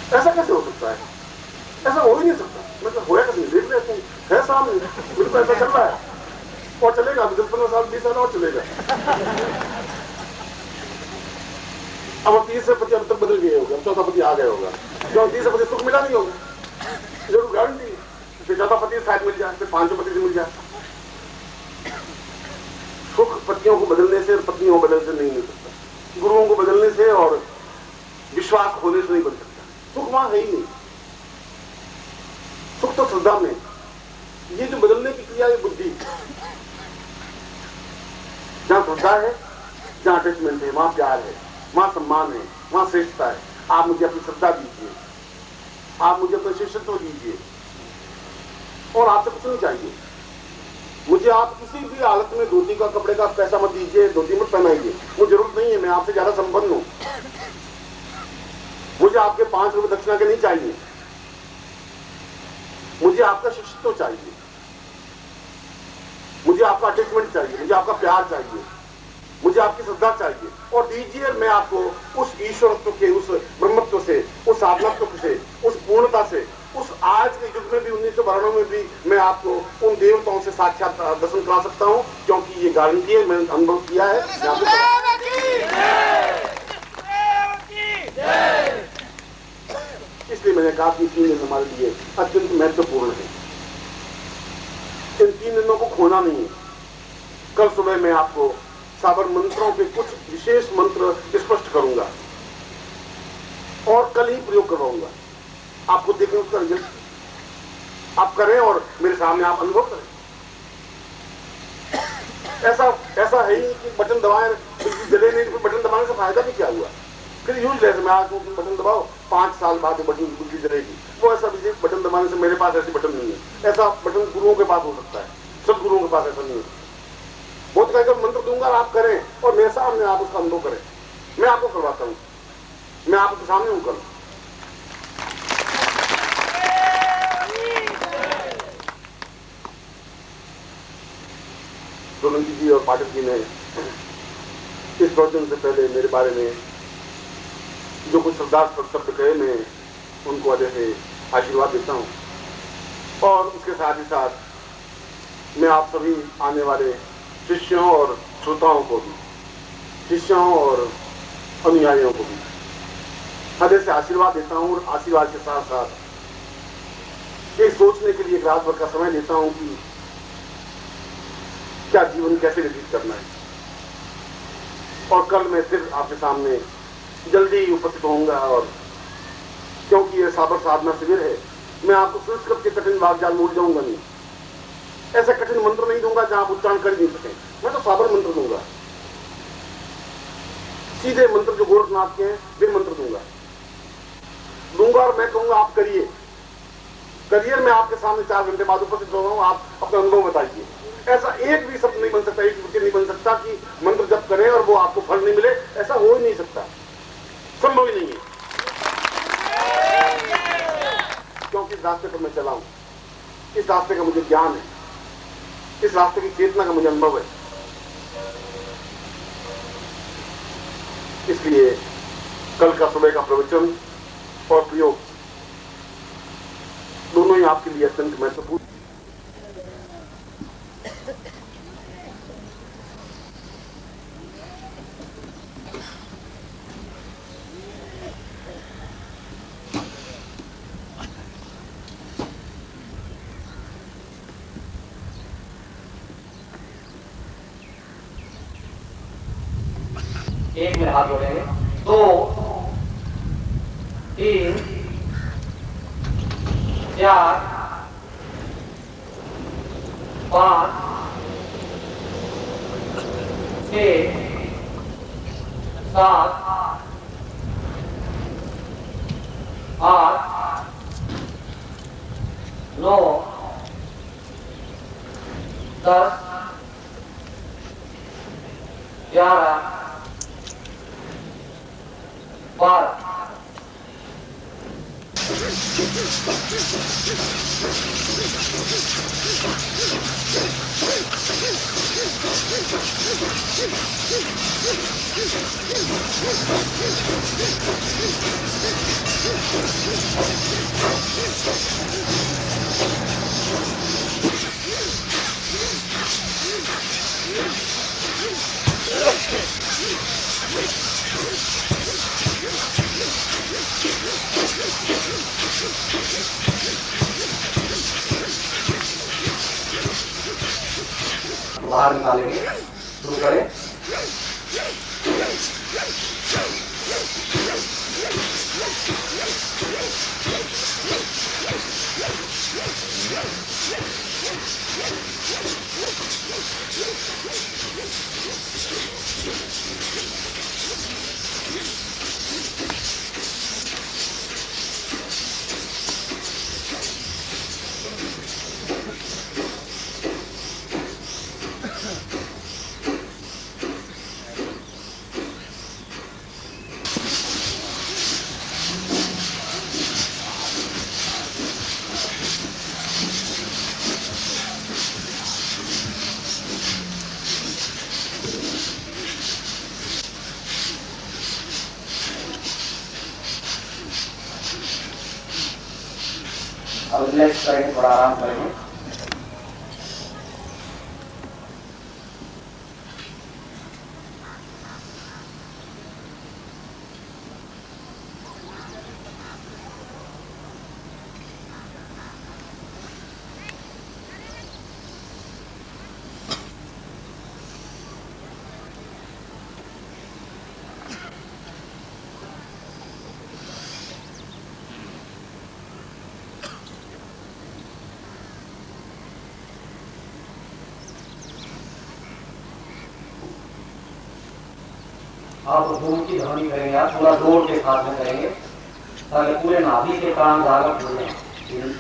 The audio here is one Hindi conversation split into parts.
ऐसा कैसे हो सकता है? ऐसा हो ही नहीं सकता। मतलब होया कैसे? देख रहे तुम, है सामने, बिल्कुल ऐसा चल रहा है और चलेगा 10-15 साल 20 साल और चलेगा। अब तीसरे पति अब तक बदल गए होगा, अब चौथा पति आ गया होगा, क्यों? तीसरे पति सुख मिला नहीं होगा, जरूर गारंटी। फिर चौथा पति शायद मिल जाए, फिर पांचों पति से मिल जाए। सुख पतियों को बदलने से और पत्नियों को बदलने से नहीं मिल सकता, गुरुओं को बदलने से और विश्वास होने से नहीं बन सकता। सुख वहां है ही नहीं, सुख तो श्रद्धा में। ये जो बदलने की क्रिया है बुद्धि, जहां श्रद्धा है, जहां अटैचमेंट है, वहां प्यार है, वहां सम्मान है, वहां श्रेष्ठता है। आप मुझे अपनी श्रद्धा दीजिए, आप मुझे अपना शिष्यत्व दीजिए और आपसे कुछ नहीं चाहिए। मुझे आप किसी भी हालत में धोती का कपड़े का पैसा मत दीजिए, धोती मत पहनाइए, मुझे जरूरत नहीं है, मैं आपसे ज्यादा संपन्न हूं। मुझे आपके 5 रुपए दक्षिणा के नहीं चाहिए, मुझे आपका शिष्यत्व चाहिए, मुझे आपका अटैचमेंट चाहिए, मुझे आपका प्यार चाहिए, मुझे आपकी श्रद्धा चाहिए। और दीजिए, मैं आपको उस ईश्वरत्व के, उस ब्रह्मत्व से, उस आत्मत्व से, उस पूर्णता से, उस आज के युग में भी 1992 में भी मैं आपको उन देवताओं से साक्षात दर्शन करा सकता हूं, क्योंकि ये गारंटी है, मैंने अनुभव किया है। इसलिए मैंने कहा कि 3 दिन हमारे लिए अत्यंत महत्वपूर्ण है, इन 3 दिनों को खोना नहीं है। कल सुबह मैं आपको साबर मंत्रों के कुछ विशेष मंत्र स्पष्ट करूंगा और कल ही प्रयोग करवाऊंगा। आपको देखें उसका रिजल्ट आप करें और मेरे सामने आप अनुभव करें। ऐसा है ही कि बटन दबाएं, जले नहीं, तो बटन दबाने से फायदा भी क्या हुआ? फिर यूजलेस, मैं आज बटन दबाओ, 5 साल बाद बटन बिजली जलेगी। वो ऐसा बटन दबाने से, मेरे पास ऐसी बटन नहीं है। ऐसा बटन गुरुओं के पास हो सकता है, सब गुरुओं के पास ऐसा नहीं है। बहुत कहकर मंत्र दूंगा, आप करें और मेरे सामने आप उसका अनुभव करें। मैं आपको करवाता हूं, मैं आपके सामने हूं। कल सोलंकी जी और पाठक जी ने इस प्रवचन से पहले मेरे बारे में जो कुछ श्रद्धास्पद शब्द कहे, मैं उनको अजय से आशीर्वाद देता हूं। और उसके साथ ही साथ मैं आप सभी आने वाले शिष्यों और श्रोताओं को भी, शिष्यों और अनुयायियों को भी हृदय से आशीर्वाद देता हूं। और आशीर्वाद के साथ साथ ये सोचने के लिए एक रात भर का समय देता हूं कि क्या जीवन कैसे व्यतीत करना है। और कल मैं फिर आपके सामने जल्दी ही उपस्थित होऊंगा। और क्योंकि यह साबर साधना शिविर है, मैं आपको संस्कृत के कठिन वाक्जाल मूड जाऊंगा नहीं। ऐसा कठिन मंत्र नहीं दूंगा जहां आप उच्चारण कर नहीं सकें। मैं तो साबर मंत्र दूंगा, सीधे मंत्र जो गोरखनाथ के हैं वे मंत्र दूंगा और मैं कहूंगा आप करिए। करियर में आपके सामने 4 घंटे बाद उपस्थित हो रहा हूं, आप अपना अनुभव बताइए। ऐसा एक भी शब्द नहीं बन सकता, एक विषय नहीं बन सकता कि मंत्र जप करें और वो आपको फल नहीं मिले। ऐसा हो ही नहीं सकता, संभव ही नहीं है। क्योंकि इस रास्ते पर मैं चला हूं, इस रास्ते का मुझे ज्ञान है, इस रास्ते की चेतना का मुझे अनुभव है। इसलिए कल का सुबह का प्रवचन और प्रयोग दोनों ही आपके लिए अत्यंत महत्वपूर्ण। एक में हाथ जोड़ेंगे, 2 3 4 5 6 7 8 9 10 11 12 Thank you. बाहर निकालेंगे, शुरू करें। अब रिलैक्स करेंगे, थोड़ा आराम करेंगे। आप धूम की ध्वनि करेंगे, आप थोड़ा जोर के साथ में करेंगे ताकि पूरे नाभि के प्राण जागृत हो जाए।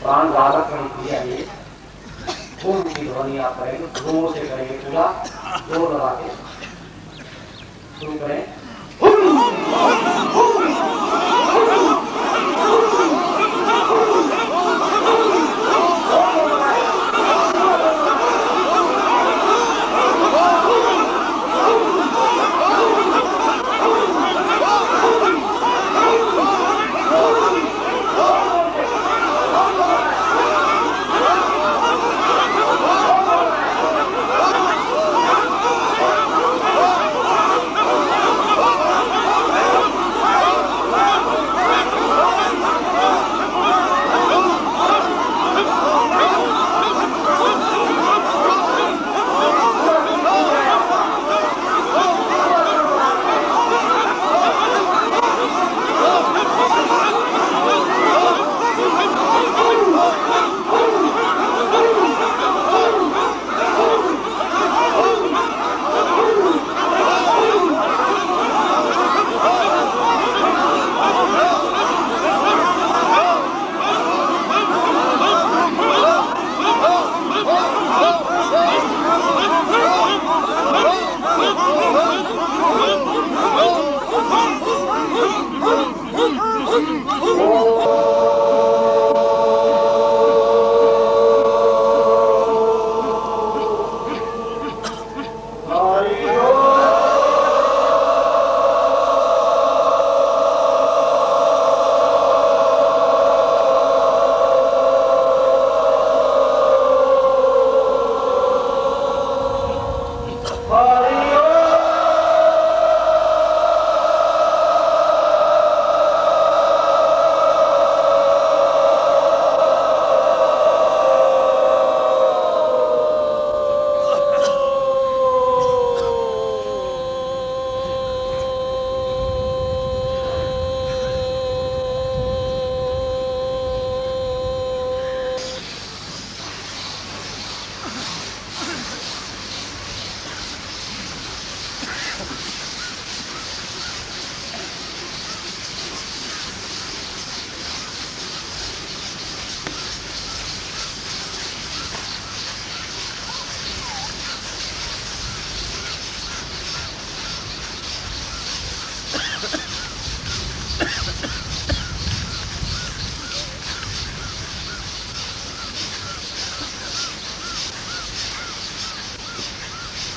प्राण जागृत करने क्रिया ये धूम की ध्वनि आप करेंगे, जोर से करेंगे, पूरा जोर लगा के शुरू करें।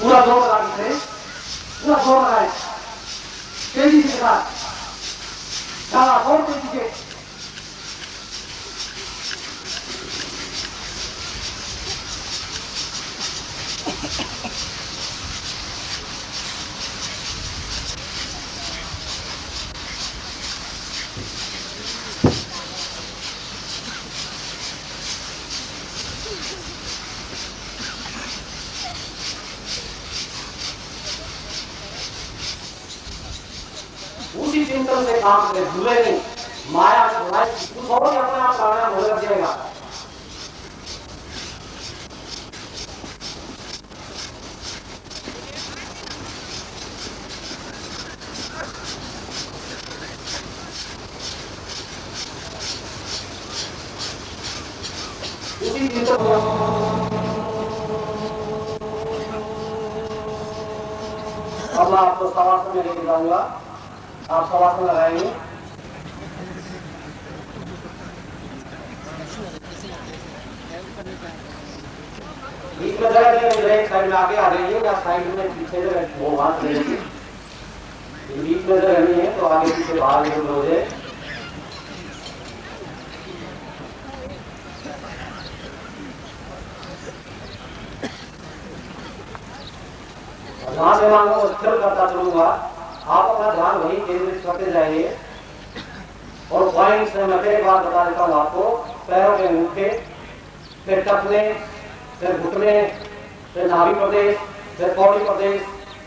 पूरा जोर लगा दीजिए, पूरा जोर लगाए, तेजी के साथ, ज्यादा जोर दे दीजिए, चिंतन से काम करें, भूले नहीं। माया में भुलाई कुछ और ही अपने आप प्राणायाम होने लग जाएगा। उसी चिंतन अब मैं आपको शवासन में लेके जाऊंगा, आप शवासन लगाएंगे। बीच में जगह नहीं, एक साइड में आगे आ जाइए या साइड में पीछे जगह वो हाथ ले लीजिए। बीच में जगह नहीं है तो आगे पीछे बाहर निकल हो जाए। ध्यान दिमाग को स्थिर करता चलूंगा, आप अपना ध्यान वहीं केंद्रित करते जाइए। और पॉइंट से मैं एक बार बता देता हूँ आपको, पैरों के अंगूठे, फिर टखने, फिर घुटने, फिर नाभि प्रदेश, फिर कौड़ी प्रदेश,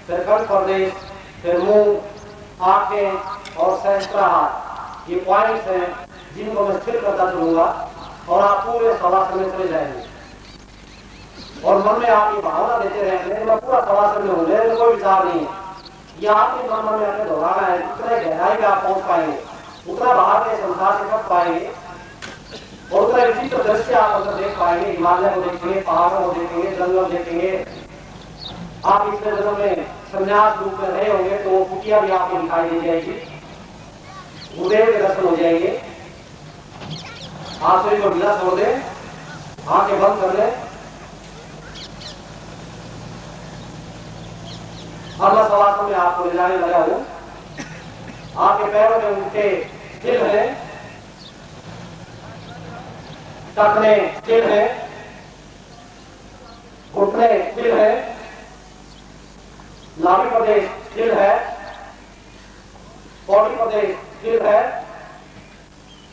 फिर कंठ प्रदेश, फिर मुंह, आंखें और सहस्त्राहार, ये पॉइंट्स हैं जिनको मैं स्थिर करता चलूंगा और आप पूरे शवासन में चले जाएंगे। और मन में आप ये भावना देते रहेंगे मैं पूरा शवासन में हूँ, मेरे में कोई विचार नहीं है। ये आपके मन में अपने दोहराना है, उतने गहराई में आप पहुंच पाएंगे, उतना बाहर के संसार से कर पाएंगे और उतना विचित्र दृश्य आप अंदर देख पाएंगे। हिमालय को देखेंगे, पहाड़ों को देखेंगे, जंगल देखेंगे। आप पिछले जन्म में संन्यास रूप में रहे होंगे तो वो कुटिया भी आपको दिखाई दे जाएगी, गुरुदेव के दर्शन हो जाएंगे। आप शरीर को ढीला छोड़ दे, आंखें बंद कर ले। अब मैं शवासन में आपको ले जाने लगा हूं। आपके पैरों के अंगूठे स्थिर है, टखने स्थिर है, घुटने स्थिर है, नाभि प्रदेश स्थिर है, कौड़ी प्रदेश स्थिर है,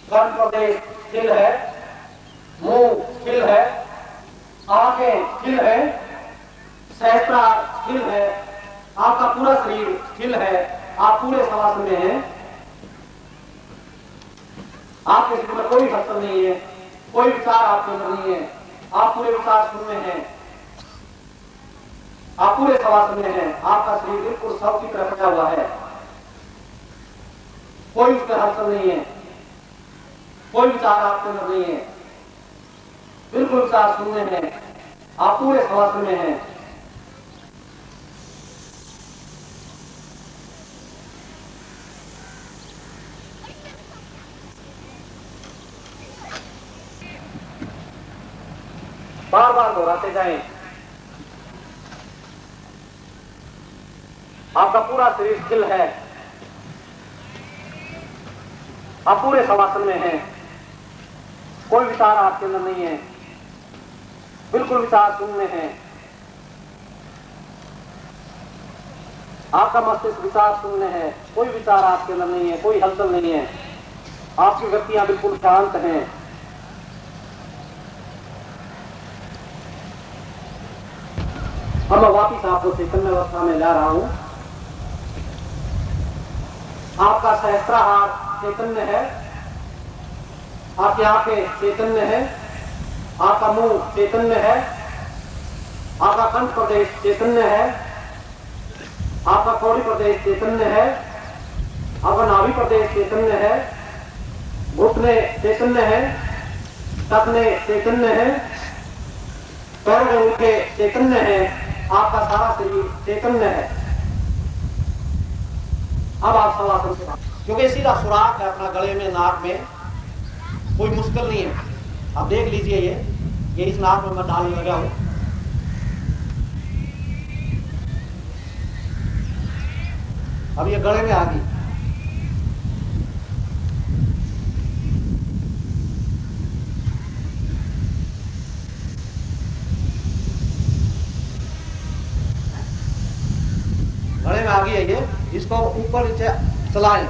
कंठ प्रदेश स्थिर है, मुंह स्थिर है, आंखें स्थिर है, सहस्त्रार स्थिर है, आपका पूरा शरीर स्थिर है, आप पूरे शवासन में हैं। आपके शरीर में कोई हलचल नहीं है, कोई विचार आपके अंदर नहीं है, आप पूरे विचार शून्य हैं, आप पूरे शवासन में हैं। आपका शरीर बिल्कुल सब की तरफ रखा हुआ है, कोई उसमें हलचल नहीं है, कोई विचार आपके अंदर नहीं है, बिल्कुल विचार शून्य है, आप पूरे शवासन में हैं। बार बार दोहराते जाएं। आपका पूरा शरीर स्थिर है, आप पूरे शवासन में हैं, कोई विचार आपके अंदर नहीं है, बिल्कुल विचार शून्य है। आपका मस्तिष्क विचार शून्य है, कोई विचार आपके अंदर नहीं है, कोई हलचल नहीं है, आपकी वृत्तियां बिल्कुल शांत हैं। अब मैं वापिस आपको चैतन्य अवस्था में ला रहा हूं। आपका सहस्त्राहार चैतन्य है, आपकी आंखें चैतन्य है, आपका मुंह चैतन्य है, आपका कंठ प्रदेश चैतन्य है, आपका कौड़ी प्रदेश चैतन्य है, आपका नाभि प्रदेश चैतन्य है, घुटने चैतन्य है, टखने चैतन्य है, पैरों के अंगूठे चैतन्य है, आपका सारा शरीर चैतन्य है। अब आप शवासन से, क्योंकि सीधा सुराख है अपना गले में, नाक में, कोई मुश्किल नहीं है। आप देख लीजिए, ये इस नाक में मैं डालने लगा हूं। अब ये गले में आ गई। गले में आ गई है ये, इसको ऊपर नीचे चलाएं।